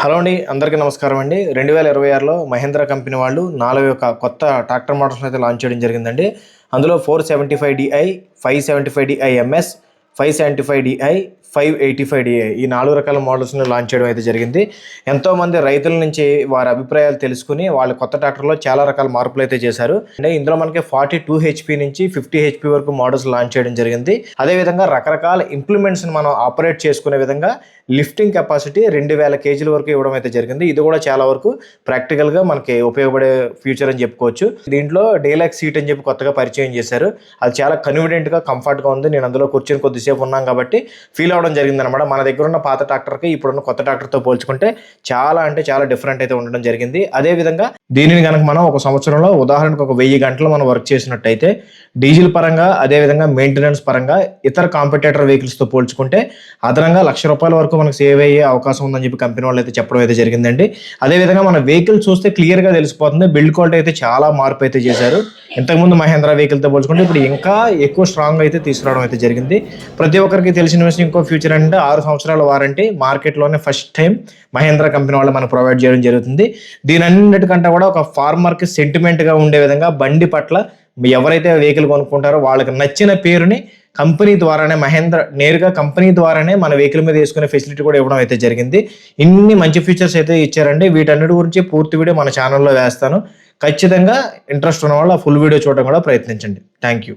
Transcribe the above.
Hello అండి, అందరికీ నమస్కారం అండి. 2026లో మహేంద్ర కంపెనీ వాళ్ళు 4 యొక్క కొత్త ట్రాక్టర్ మోడల్స్ని అయితే లాంచ్ చేయడం జరిగిందండి. అందులో 475DI, 575DI MS, 575DI, 585DI ఈ 4 రకాల మోడల్స్ని లాంచ్ చేయడం అయితే జరిగింది. ఎంతోమంది రైతుల నుంచి వారి అభిప్రాయాలు తెలుసుకుని వాళ్ళు కొత్త ట్రాక్టర్లో చాలా రకాల మార్పులు అయితే చేశారు. అంటే ఇందులో మనకి 42 HP నుంచి 50 HP వరకు మోడల్స్ లాంచ్ చేయడం జరిగింది. అదేవిధంగా రకరకాల ఇంప్లిమెంట్స్ని మనం ఆపరేట్ చేసుకునే విధంగా లిఫ్టింగ్ కెపాసిటీ 2000 kg వరకు ఇవ్వడం అయితే జరిగింది. ఇది కూడా చాలా వరకు ప్రాక్టికల్గా మనకి ఉపయోగపడే ఫ్యూచర్ అని చెప్పుకోవచ్చు. దీంట్లో డీలక్స్ సీట్ అని చెప్పి కొత్తగా పరిచయం చేశారు. అది చాలా కన్వీనియంట్గా కంఫర్ట్గా ఉంది. నేను అందులో కూర్చొని కొద్దిసేపు ఉన్నాం కాబట్టి ఫీల్ అవ్వడం జరిగింది అనమాట. మన దగ్గర ఉన్న పాత ట్రాక్టర్కి ఇప్పుడున్న కొత్త ట్రాక్టర్తో పోల్చుకుంటే చాలా డిఫరెంట్ అయితే ఉండడం జరిగింది. అదేవిధంగా దీనిని కనుక మనం ఒక సంవత్సరంలో ఉదాహరణకు ఒక 1000 గంటలు మనం వర్క్ చేసినట్టయితే డీజిల్ పరంగా అదేవిధంగా మెయింటెనెన్స్ పరంగా ఇతర కాంపిటేటర్ వెహికల్స్తో పోల్చుకుంటే అదనంగా ₹1,00,000 వరకు మనకు సేవ్ అయ్యే అవకాశం ఉందని చెప్పి కంపెనీ వాళ్ళు అయితే చెప్పడం అయితే జరిగిందండి. అదేవిధంగా మన వెహికల్ చూస్తే క్లియర్గా తెలిసిపోతుంది. బిల్డ్ క్వాలిటీ అయితే చాలా మార్పు అయితే చేశారు. ఇంతకుముందు మహేంద్ర వెహికల్తో పోల్చుకుంటే ఇప్పుడు ఇంకా ఎక్కువ స్ట్రాంగ్ అయితే తీసుకురావడం అయితే జరిగింది. ప్రతి ఒక్కరికి తెలిసిన విషయం ఇంకో ఫ్యూచర్ అంటే 6 సంవత్సరాల వారంటీ మార్కెట్లోనే ఫస్ట్ టైం మహేంద్ర కంపెనీ వాళ్ళు మనకు ప్రొవైడ్ చేయడం జరుగుతుంది. దీని అన్నిటికంటే కూడా ఒక ఫార్మర్కి సెంటిమెంట్గా ఉండే విధంగా బండి పట్ల ఎవరైతే వెహికల్ కొనుక్కుంటారో వాళ్ళకి నచ్చిన పేరుని కంపెనీ ద్వారానే నేరుగా కంపెనీ ద్వారానే మన వెహికల్ మీద వేసుకునే ఫెసిలిటీ కూడా ఇవ్వడం అయితే జరిగింది. ఇన్ని మంచి ఫీచర్స్ అయితే ఇచ్చారండి. వీటన్నిటి గురించి పూర్తి వీడియో మన ఛానల్లో వేస్తాను. ఖచ్చితంగా ఇంట్రెస్ట్ ఉన్న వాళ్ళు ఆ ఫుల్ వీడియో చూడడం కూడా ప్రయత్నించండి. Thank you.